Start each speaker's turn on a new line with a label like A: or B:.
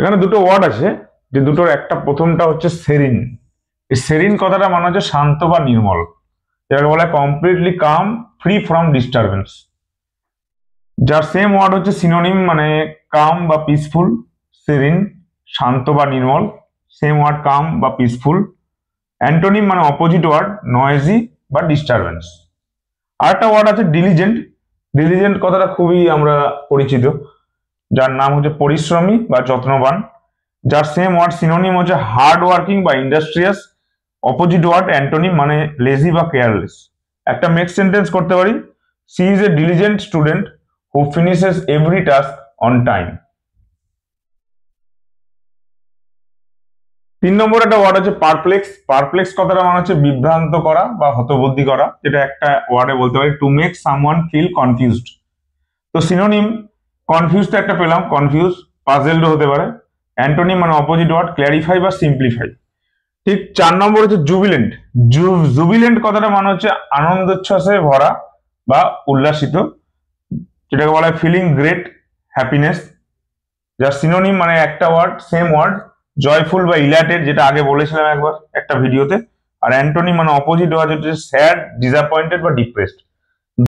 A: এখানে দুটো ওয়ার্ড আছে, যে দুটোর একটা প্রথমটা হচ্ছে সেরিন। এই সেরিন কথাটা মানে হচ্ছে শান্ত বা নির্মল, যেটাকে বলা হয় completely calm, free from disturbance. যার সেম ওয়ার্ড হচ্ছে সিনোনিম, মানে কাম বা পিসফুল। সেরিন শান্ত বা নির্মল, সেম ওয়ার্ড কাম বা পিসফুল। অ্যান্টোনিম মানে অপোজিট ওয়ার্ড নয়েজি বা ডিস্টারবেন্স। আরেকটা ওয়ার্ড আছে ডিলিজেন্ট। ডিলিজেন্ট কথাটা খুবই আমরা পরিচিত, যার নাম হচ্ছে পরিশ্রমী বা যত্নবান। যার সেম ওয়ার্ড সিনোনিম হচ্ছে হার্ড ওয়ার্কিং বা ইন্ডাস্ট্রিয়াস। অপোজিট ওয়ার্ড অ্যান্টোনিম মানে লেজি বা কেয়ারলেস। একটা মেক সেন্টেন্স করতে পারি, she is a diligent student who finishes every task on time. 3 নম্বর একটা ওয়ার্ড আছে পারপ্লেক্স। পারপ্লেক্স কথাটা মানে হচ্ছে বিভ্রান্ত করা বা হতবুদ্ধি করা, যেটা একটা ওয়ার্ডে বলতে পারি to make someone feel confused. তো সিনোনিম কনফিউজ তো একটা পেলাম, কনফিউজ। পাজেলড হতে পারে। অ্যান্টোনিম মানে অপোজিট ওয়ার্ড ক্ল্যারিফাই বা সিম্পলিফাই। ঠিক 4 নম্বর হচ্ছে জুবিলেন্ট। জুবিলেন্ট কথাটা মানে হচ্ছে আনন্দোচ্ছ্বাসে ভরা বা উল্লাসিত, যেটাকে বলা হয় ফিলিং গ্রেট হ্যাপিনেস। যার সিনোনিম মানে একটা ওয়ার্ড, সেম ওয়ার্ড জয়ফুল বা ইলাটেড, যেটা আগে বলেছিলাম একবার একটা ভিডিওতে। আর অ্যান্টোনিম মানে অপোজিট ওয়ার্ড হচ্ছে স্যাড, ডিসঅ্যাপয়েন্টেড বা ডিপ্রেসড।